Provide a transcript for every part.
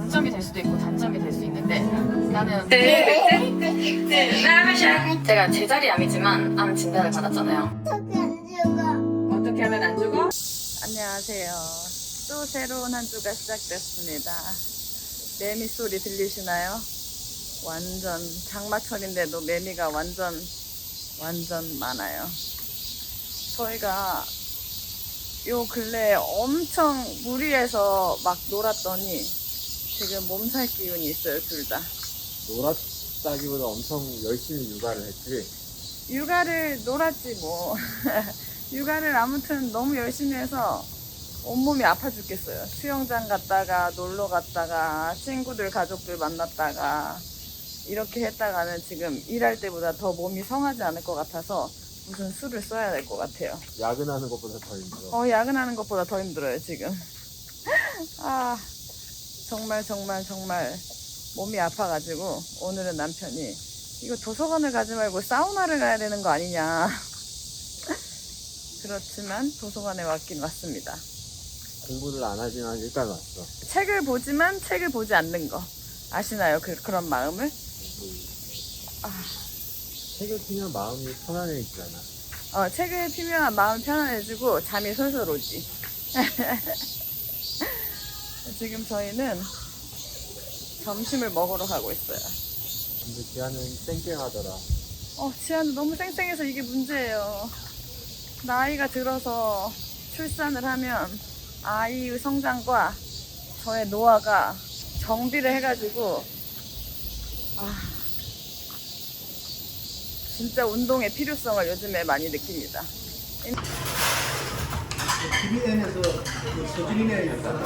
장점이 될 수도 있고 단점이 될 수 있는데 나는 제가 제자리 암이지만 암 진단을 받았잖아요. 어떻게 하면 안 죽어? 안녕하세요. 또 새로운 한 주가 시작됐습니다. 매미 소리 들리시나요? 완전 장마철인데도 매미가 완전 많아요. 저희가 요 근래 엄청 무리해서 막 놀았더니 지금 몸살 기운이 있어요, 둘 다. 놀았다기보다 엄청 열심히 육아를 했지. 육아를 놀았지 뭐. 육아를 아무튼 너무 열심히 해서 온몸이 아파 죽겠어요. 수영장 갔다가 놀러 갔다가 친구들 가족들 만났다가 이렇게 했다가는 지금 일할 때보다 더 몸이 성하지 않을 것 같아서 무슨 수를 써야 될 것 같아요. 야근하는 것보다 더 힘들어. 야근하는 것보다 더 힘들어요 지금. 아 정말 몸이 아파가지고 오늘은 남편이 이거 도서관을 가지 말고 사우나를 가야 되는 거 아니냐. 그렇지만 도서관에 왔긴 왔습니다. 공부를 안 하지만 일단 왔어. 책을 보지만 책을 보지 않는 거 아시나요? 그런 마음을? 책을 피면 마음이 편안해지잖아. 책을 피면 마음이 편안해지고 잠이 솔솔 오지. 지금 저희는 점심을 먹으러 가고 있어요. 근데 지하는 쌩쌩하더라. 지하는 너무 쌩쌩해서 이게 문제예요. 나이가 들어서 출산을 하면 아이의 성장과 저의 노화가 정비를 해가지고 진짜 운동의 필요성을 요즘에 많이 느낍니다. 김해에서 서준이네 있잖아.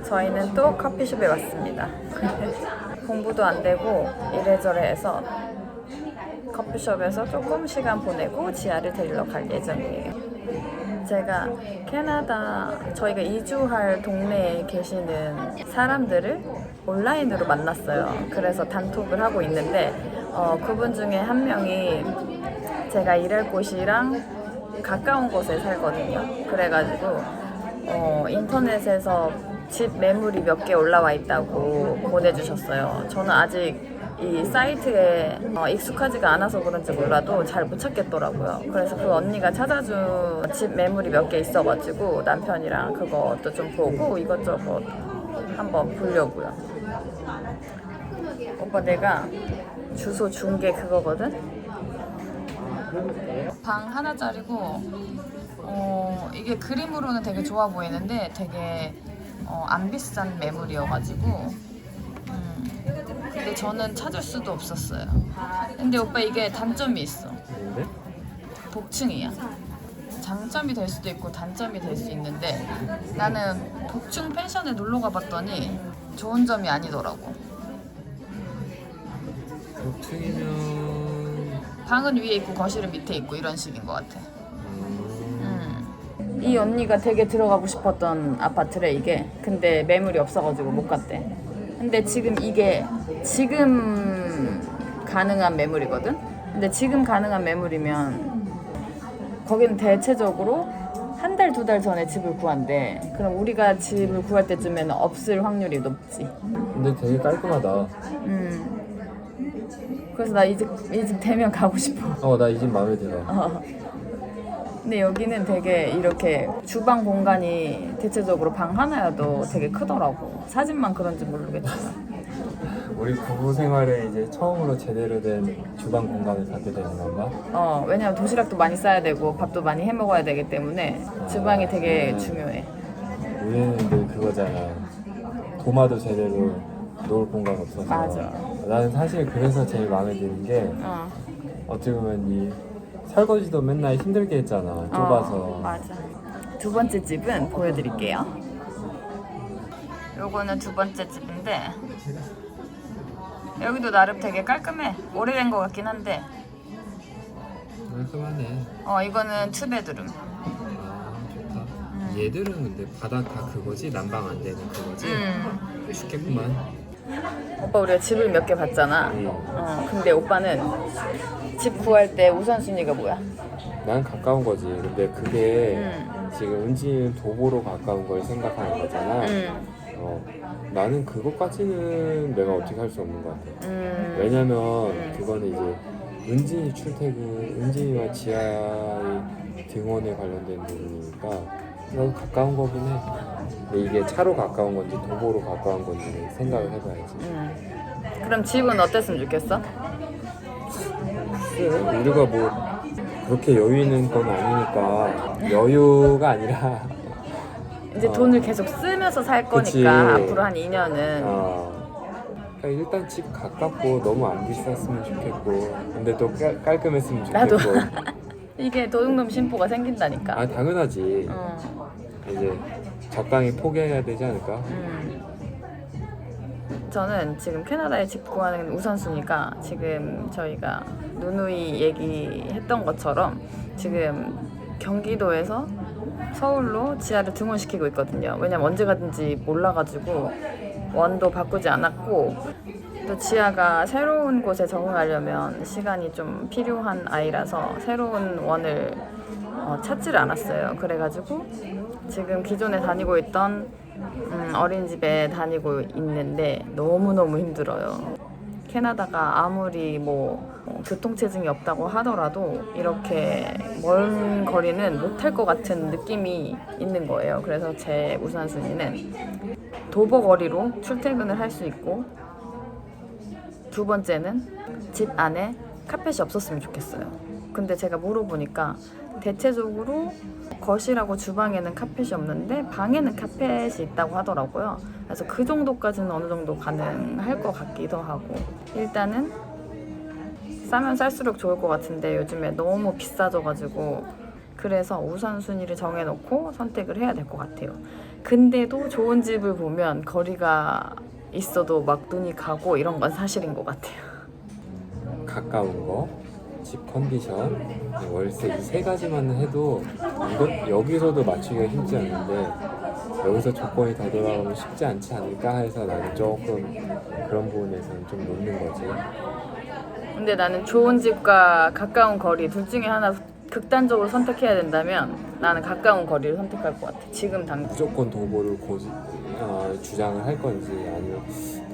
저희는 또 커피숍에 왔습니다. 공부도 안 되고 이래저래 해서 커피숍에서 조금 시간 보내고 지아를 데리러 갈 예정이에요. 제가 캐나다 저희가 이주할 동네에 계시는 사람들을 온라인으로 만났어요. 그래서 단톡을 하고 있는데 그분 중에 한 명이 제가 일할 곳이랑 가까운 곳에 살거든요. 그래가지고 인터넷에서 집 매물이 몇 개 올라와 있다고 보내주셨어요. 저는 아직 이 사이트에 익숙하지가 않아서 그런지 몰라도 잘 못 찾겠더라고요. 그래서 그 언니가 찾아준 집 매물이 몇 개 있어가지고 남편이랑 그것도 좀 보고 이것저것 한번 보려고요. 오빠 내가 주소 준 게 그거거든? 방 하나짜리고 이게 그림으로는 되게 좋아 보이는데 되게 안 비싼 매물이어가지고 근데 저는 찾을 수도 없었어요. 근데 오빠 이게 단점이 있어. 근데? 복층이야. 장점이 될 수도 있고 단점이 될 수 있는데 나는 복층 펜션에 놀러 가봤더니 좋은 점이 아니더라고. 6층이면 방은 위에 있고 거실은 밑에 있고 이런 식인 것 같아. 이 언니가 되게 들어가고 싶었던 아파트래 이게. 근데 매물이 없어가지고 못 갔대. 근데 지금 이게 지금 가능한 매물이거든? 근데 지금 가능한 매물이면 거기는 대체적으로 한 달, 두 달 전에 집을 구한대. 그럼 우리가 집을 구할 때쯤에는 없을 확률이 높지. 근데 되게 깔끔하다. 그래서 나 이 집 되면 가고 싶어. 나 이 집 마음에 들어. 근데 여기는 되게 이렇게 주방 공간이 대체적으로 방 하나여도 되게 크더라고. 사진만 그런지 모르겠지만. 우리 부부 생활에 이제 처음으로 제대로 된 주방 공간을 갖게 되는 건가? 왜냐면 도시락도 많이 싸야 되고 밥도 많이 해 먹어야 되기 때문에 주방이 되게 중요해. 우리는 근데 그거잖아. 도마도 제대로 놓을 공간 없어서. 맞아. 나는 사실 그래서 제일 마음에 드는 게 어떻게 보면 이 설거지도 맨날 힘들게 했잖아. 좁아서. 맞아. 두 번째 집은 보여드릴게요. 요거는 두 번째 집인데 여기도 나름 되게 깔끔해. 오래된 것 같긴 한데 깔끔하네. 이거는 투베드룸. 좋다. 얘들은 근데 바닥 다 그거지? 난방 안 되는 그거지? 쉽겠구만. 오빠 우리가 집을 몇 개 봤잖아. 근데 오빠는 집 구할 때 우선순위가 뭐야? 난 가까운 거지. 근데 그게 지금 은지는 도보로 가까운 걸 생각하는 거잖아. 나는 그것까지는 내가 어떻게 할 수 없는 것 같아. 왜냐면 그거는 이제 은진이 출퇴근, 은진이와 지아의 등원에 관련된 부분이니까 나도 가까운 거긴 해. 근데 이게 차로 가까운 건지 도보로 가까운 건지 생각을 해봐야지. 그럼 집은 어땠으면 좋겠어? 글쎄, 우리가 뭐 그렇게 여유 있는 건 아니니까 여유가 아니라 이제 돈을 계속 쓰면서 살 거니까 그치. 앞으로 한 2년은 그러니까 일단 집 가깝고 너무 안 비쌌으면 좋겠고 근데 또 깔끔했으면 좋겠고 나도 이게 도둑놈 심보가 생긴다니까. 아 당연하지. 이제 적당히 포기해야 되지 않을까? 저는 지금 캐나다에 집 구하는 우선순위가 지금 저희가 누누이 얘기했던 것처럼 지금 경기도에서 서울로 지하를 등원시키고 있거든요. 왜냐면 언제 가든지 몰라가지고 원도 바꾸지 않았고 또 지하가 새로운 곳에 적응하려면 시간이 좀 필요한 아이라서 새로운 원을 찾지를 않았어요. 그래가지고 지금 기존에 다니고 있던 어린이집에 다니고 있는데 너무너무 힘들어요. 캐나다가 아무리 뭐 교통체증이 없다고 하더라도 이렇게 먼 거리는 못할 것 같은 느낌이 있는 거예요. 그래서 제 우선순위는 도보 거리로 출퇴근을 할 수 있고 두 번째는 집 안에 카펫이 없었으면 좋겠어요. 근데 제가 물어보니까 대체적으로 거실하고 주방에는 카펫이 없는데 방에는 카펫이 있다고 하더라고요. 그래서 그 정도까지는 어느 정도 가능할 것 같기도 하고 일단은 싸면 쌀수록 좋을 것 같은데 요즘에 너무 비싸져가지고 그래서 우선순위를 정해놓고 선택을 해야 될 것 같아요. 근데도 좋은 집을 보면 거리가 있어도 막 눈이 가고 이런 건 사실인 것 같아요. 가까운 거, 집 컨디션, 월세 이 세 가지만 해도 여기서도 맞추기가 쉽지 않은데 여기서 조건이 더 돌아가면 쉽지 않지 않을까 해서 나는 조금 그런 부분에서는 좀 놓는 거지. 근데 나는 좋은 집과 가까운 거리 둘 중에 하나 극단적으로 선택해야 된다면 나는 가까운 거리를 선택할 것 같아. 지금 당장. 무조건 도보를 주장을 할 건지 아니면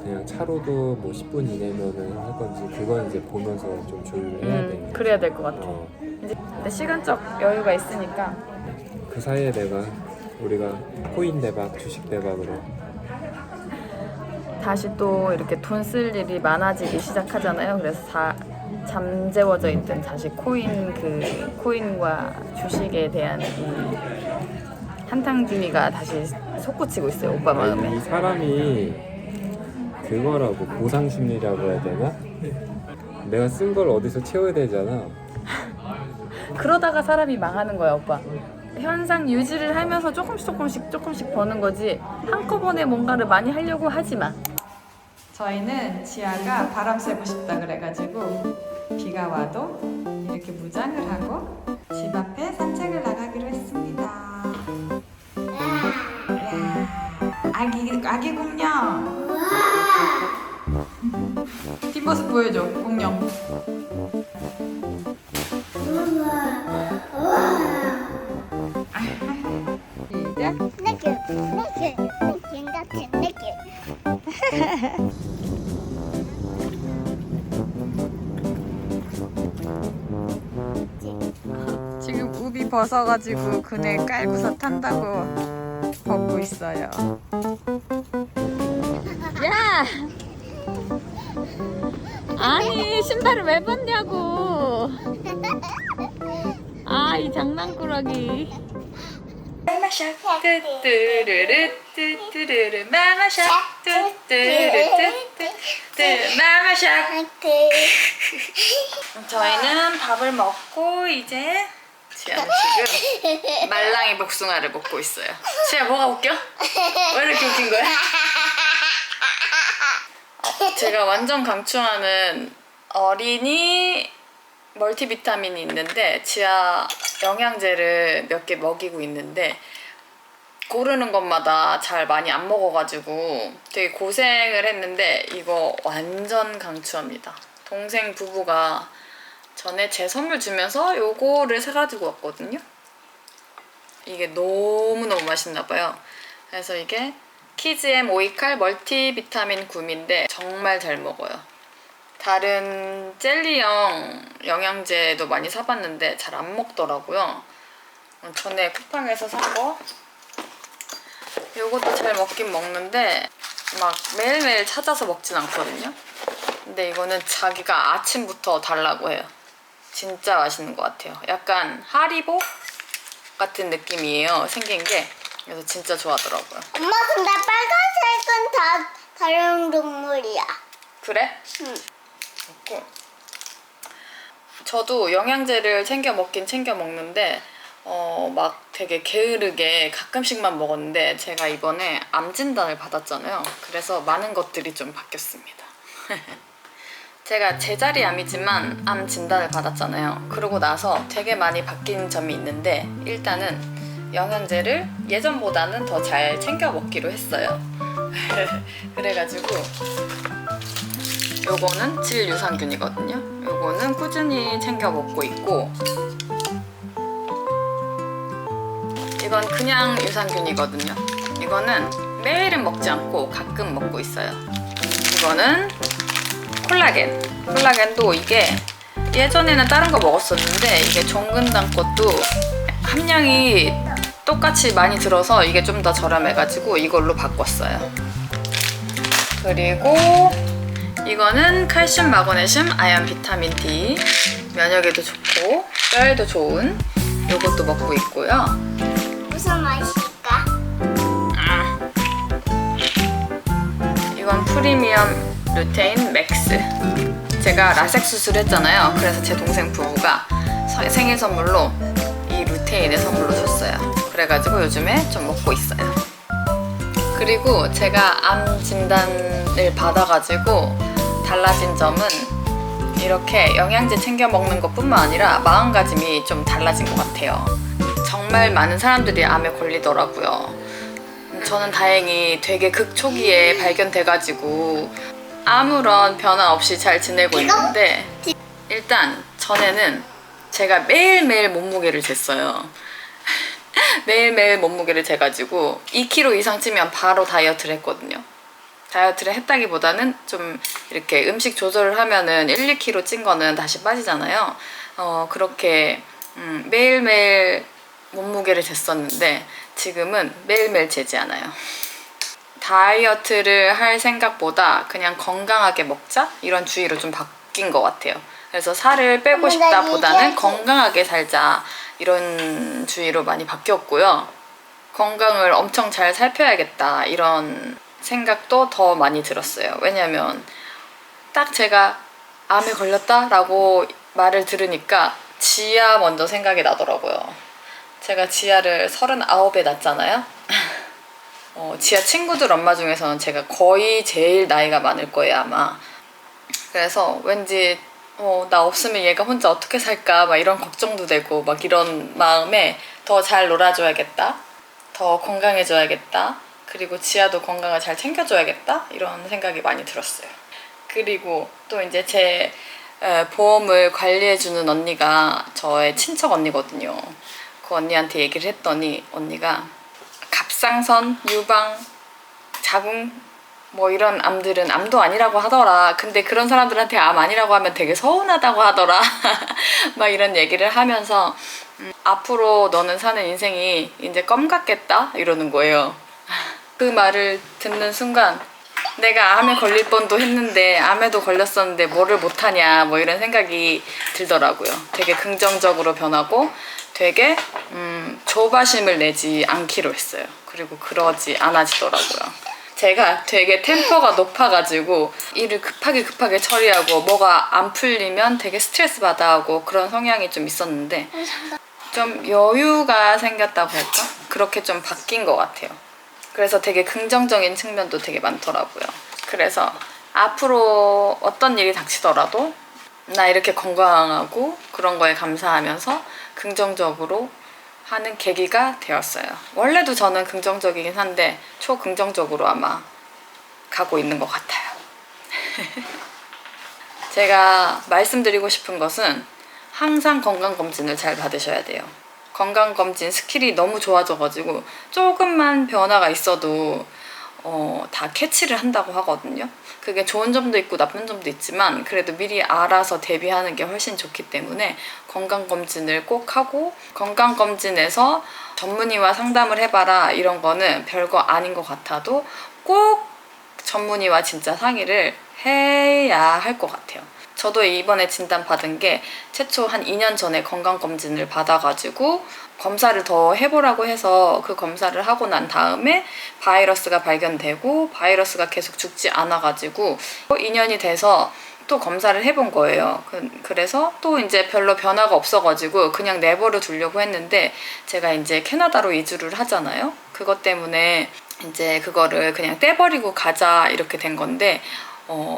그냥 차로도 뭐 10분 이내면은 할 건지 그건 이제 보면서 좀 조율을 해야 되는 그래야 될 것 같아. 이제 근데 시간적 여유가 있으니까 그 사이에 우리가 코인 대박, 주식 대박으로 다시 또 이렇게 돈 쓸 일이 많아지기 시작하잖아요. 그래서 잠재워져 있던 다시 코인과 주식에 대한 이 한탕주의가 다시 솟구치고 있어요. 오빠 마음에. 이 사람이 그거라고 보상심리라고 해야 되나? 내가 쓴 걸 어디서 채워야 되잖아. 그러다가 사람이 망하는 거야, 오빠. 현상 유지를 하면서 조금씩 버는 거지 한꺼번에 뭔가를 많이 하려고 하지 마. 저희는 지아가 바람 쐬고 싶다 그래가지고 비가 와도 이렇게 무장을 하고 집 앞에 산책을 나가기로 했습니다. 야, 아기 공룡. 뒷모습 보여줘, 공룡. 지금 우비 벗어가지고 그네 깔고서 탄다고 벗고 있어요. 야! 아니 신발을 왜 벗냐고. 아, 이 장난꾸러기. 마마샥 뚜뚜르르 뚜뚜르르 마마샥 뚜뚜르르 뚜뚜르 마마샥. 저희는 밥을 먹고 이제 지아는 지금 말랑이 복숭아를 먹고 있어요. 지아 뭐가 웃겨? 왜 이렇게 웃긴 거야? 제가 완전 강추하는 어린이 멀티비타민이 있는데 지아 영양제를 몇 개 먹이고 있는데 고르는 것마다 잘 많이 안 먹어가지고 되게 고생을 했는데 이거 완전 강추합니다. 동생 부부가 전에 제 선물 주면서 요거를 사가지고 왔거든요. 이게 너무너무 맛있나 봐요. 그래서 이게 키즈엠 오이칼 멀티비타민 굼인데 정말 잘 먹어요. 다른 젤리형 영양제도 많이 사봤는데 잘 안 먹더라고요. 전에 쿠팡에서 산 거 이것도 잘 먹긴 먹는데 막 매일매일 찾아서 먹진 않거든요. 근데 이거는 자기가 아침부터 달라고 해요. 진짜 맛있는 것 같아요. 약간 하리보 같은 느낌이에요. 생긴 게. 그래서 진짜 좋아하더라고요. 엄마 근데 빨간색은 다 다른 동물이야. 그래? 응. 먹고. 저도 영양제를 챙겨 먹긴 챙겨 먹는데 막 되게 게으르게 가끔씩만 먹었는데 제가 이번에 암 진단을 받았잖아요. 그래서 많은 것들이 좀 바뀌었습니다. 제가 제자리 암이지만 암 진단을 받았잖아요. 그러고 나서 되게 많이 바뀐 점이 있는데 일단은 영양제를 예전보다는 더 잘 챙겨 먹기로 했어요. 그래가지고 요거는 질유산균이거든요. 요거는 꾸준히 챙겨 먹고 있고 이건 그냥 유산균이거든요. 이거는 매일은 먹지 않고 가끔 먹고 있어요. 이거는 콜라겐도 이게 예전에는 다른 거 먹었었는데 이게 종근당 것도 함량이 똑같이 많이 들어서 이게 좀 더 저렴해가지고 이걸로 바꿨어요. 그리고 이거는 칼슘, 마그네슘, 아연, 비타민 D 면역에도 좋고 뼈에도 좋은 요것도 먹고 있고요. 무슨 맛일까? 이건 프리미엄 루테인 맥스. 제가 라섹 수술했잖아요. 그래서 제 동생 부부가 생일 선물로 이 루테인을 선물로 줬어요. 그래가지고 요즘에 좀 먹고 있어요. 그리고 제가 암 진단을 받아가지고 달라진 점은 이렇게 영양제 챙겨 먹는 것뿐만 아니라 마음가짐이 좀 달라진 것 같아요. 정말 많은 사람들이 암에 걸리더라고요. 저는 다행히 되게 극초기에 발견돼가지고 아무런 변화 없이 잘 지내고 있는데 일단 전에는 제가 매일매일 몸무게를 쟀어요. 매일매일 몸무게를 재가지고 2kg 이상 찌면 바로 다이어트를 했거든요. 다이어트를 했다기보다는 좀 이렇게 음식 조절을 하면은 1, 2kg 찐 거는 다시 빠지잖아요. 그렇게 매일매일 몸무게를 쟀었는데 지금은 매일매일 재지 않아요. 다이어트를 할 생각보다 그냥 건강하게 먹자 이런 주의로 좀 바뀐 것 같아요. 그래서 살을 빼고 싶다 보다는 건강하게 살자 이런 주의로 많이 바뀌었고요. 건강을 엄청 잘 살펴야겠다 이런 생각도 더 많이 들었어요. 왜냐면 딱 제가 암에 걸렸다라고 말을 들으니까 지아 먼저 생각이 나더라고요. 제가 지아를 39에 낳았잖아요. 지아 친구들 엄마 중에서는 제가 거의 제일 나이가 많을 거예요 아마. 그래서 왠지 나 없으면 얘가 혼자 어떻게 살까 막 이런 걱정도 되고 막 이런 마음에 더 잘 놀아줘야겠다, 더 건강해져야겠다, 그리고 지아도 건강을 잘 챙겨줘야겠다 이런 생각이 많이 들었어요. 그리고 또 이제 제 보험을 관리해주는 언니가 저의 친척 언니거든요. 그 언니한테 얘기를 했더니 언니가 갑상선, 유방, 자궁 뭐 이런 암들은 암도 아니라고 하더라. 근데 그런 사람들한테 암 아니라고 하면 되게 서운하다고 하더라. 막 이런 얘기를 하면서 앞으로 너는 사는 인생이 이제 껌 같겠다 이러는 거예요. 그 말을 듣는 순간 내가 암에 걸릴 뻔도 했는데 암에도 걸렸었는데 뭐를 못하냐 뭐 이런 생각이 들더라고요. 되게 긍정적으로 변하고 되게 조바심을 내지 않기로 했어요. 그리고 그러지 않아지더라고요. 제가 되게 템퍼가 높아가지고 일을 급하게 처리하고 뭐가 안 풀리면 되게 스트레스 받아하고 그런 성향이 좀 있었는데 좀 여유가 생겼다고 할까? 그렇게 좀 바뀐 것 같아요. 그래서 되게 긍정적인 측면도 되게 많더라고요. 그래서 앞으로 어떤 일이 닥치더라도 나 이렇게 건강하고 그런 거에 감사하면서 긍정적으로 하는 계기가 되었어요. 원래도 저는 긍정적이긴 한데 초긍정적으로 아마 가고 있는 것 같아요. 제가 말씀드리고 싶은 것은 항상 건강검진을 잘 받으셔야 돼요. 건강검진 스킬이 너무 좋아져가지고 조금만 변화가 있어도 다 캐치를 한다고 하거든요. 그게 좋은 점도 있고 나쁜 점도 있지만 그래도 미리 알아서 대비하는 게 훨씬 좋기 때문에 건강검진을 꼭 하고, 건강검진에서 전문의와 상담을 해봐라 이런 거는 별거 아닌 것 같아도 꼭 전문의와 진짜 상의를 해야 할 것 같아요. 저도 이번에 진단받은 게 최초 한 2년 전에 건강검진을 받아가지고 검사를 더 해보라고 해서 그 검사를 하고 난 다음에 바이러스가 발견되고 바이러스가 계속 죽지 않아가지고 2년이 돼서 또 검사를 해본 거예요. 그래서 또 이제 별로 변화가 없어가지고 그냥 내버려 두려고 했는데 제가 이제 캐나다로 이주를 하잖아요. 그것 때문에 이제 그거를 그냥 떼버리고 가자 이렇게 된 건데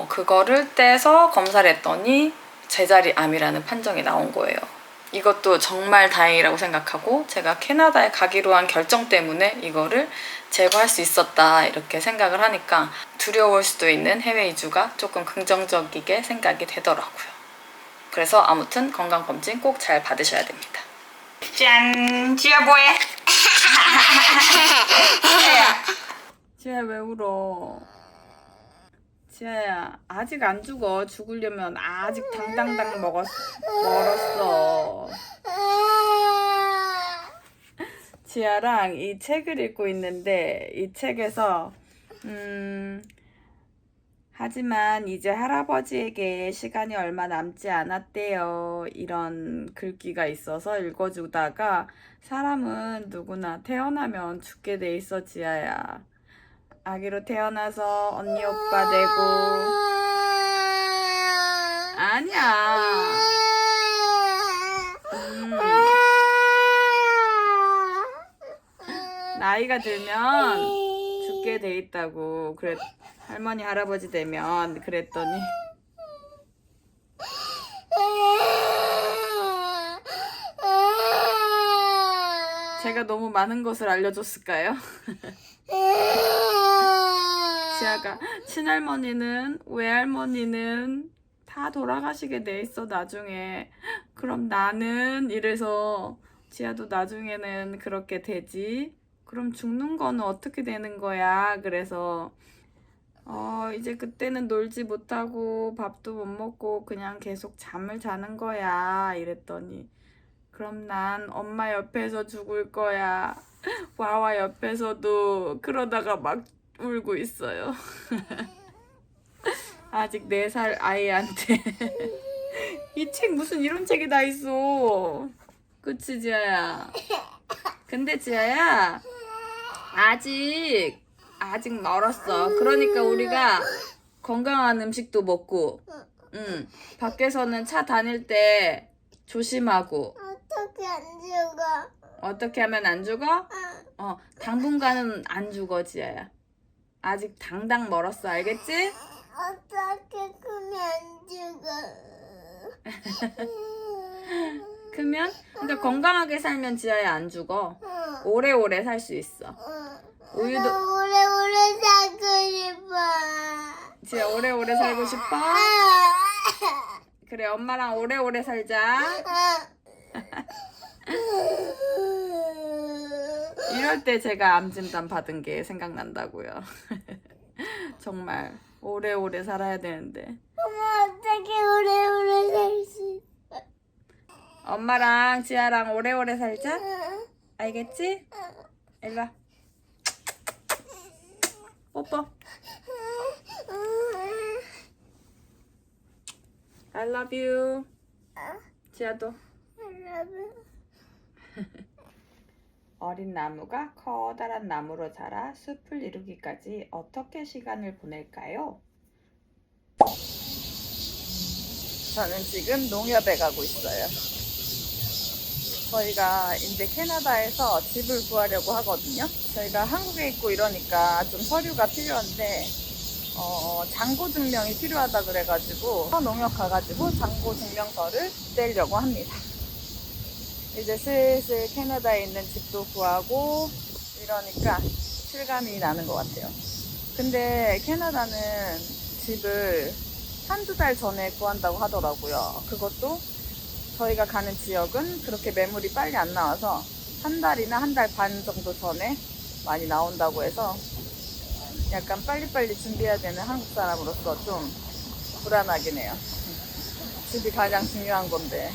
그거를 떼서 검사를 했더니 제자리암이라는 판정이 나온 거예요. 이것도 정말 다행이라고 생각하고 제가 캐나다에 가기로 한 결정 때문에 이거를 제거할 수 있었다 이렇게 생각을 하니까 두려울 수도 있는 해외 이주가 조금 긍정적이게 생각이 되더라고요. 그래서 아무튼 건강검진 꼭 잘 받으셔야 됩니다. 짠! 지아 뭐해? 지아야 왜 울어? 지아야 아직 안 죽어. 죽으려면 아직 당당당 멀었어. 지아랑 이 책을 읽고 있는데 이 책에서 하지만 이제 할아버지에게 시간이 얼마 남지 않았대요. 이런 글귀가 있어서 읽어주다가 사람은 누구나 태어나면 죽게 돼 있어 지아야. 아기로 태어나서 언니 오빠 되고 아니야. 나이가 들면 죽게 돼 있다고 그래. 할머니 할아버지 되면 그랬더니 제가 너무 많은 것을 알려줬을까요? 지아가 친할머니는 외할머니는 다 돌아가시게 돼 있어 나중에. 그럼 나는 이래서 지아도 나중에는 그렇게 되지. 그럼 죽는 거는 어떻게 되는 거야? 그래서 이제 그때는 놀지 못하고 밥도 못 먹고 그냥 계속 잠을 자는 거야 이랬더니 그럼 난 엄마 옆에서 죽을 거야. 와와 옆에서도 그러다가 막 울고 있어요. 아직 4살 아이한테 이 책 무슨 이런 책이 다 있어. 그치 지아야? 근데 지아야 아직 멀었어. 그러니까 우리가 건강한 음식도 먹고 밖에서는 차 다닐 때 조심하고. 어떻게 안 죽어? 어떻게 하면 안 죽어? 당분간은 안 죽어 지아야. 아직 당당 멀었어. 알겠지? 어떻게 크면 안 죽어? 크면? 그러니까 건강하게 살면 지아야 안 죽어. 오래오래 살 수 있어. 우유도 나 오래오래 살고 싶어. 지아 오래오래 살고 싶어? 그래 엄마랑 오래오래 살자. 이럴 때 제가 암 진단 받은 게 생각난다고요. 정말 오래오래 살아야 되는데. 엄마 어떻게 오래오래 살 수 있어? 엄마랑 지아랑 오래오래 살자. 알겠지? 일로 와. 뽀뽀. I love you. 지아도. 어린 나무가 커다란 나무로 자라 숲을 이루기까지 어떻게 시간을 보낼까요? 저는 지금 농협에 가고 있어요. 저희가 이제 캐나다에서 집을 구하려고 하거든요. 저희가 한국에 있고 이러니까 좀 서류가 필요한데 잔고증명이 필요하다 그래가지고 농협 가가지고 잔고증명서를 떼려고 합니다. 이제 슬슬 캐나다에 있는 집도 구하고 이러니까 실감이 나는 것 같아요. 근데 캐나다는 집을 한두 달 전에 구한다고 하더라고요. 그것도 저희가 가는 지역은 그렇게 매물이 빨리 안 나와서 한 달이나 한 달 반 정도 전에 많이 나온다고 해서 약간 빨리빨리 준비해야 되는 한국 사람으로서 좀 불안하긴 해요. 집이 가장 중요한 건데.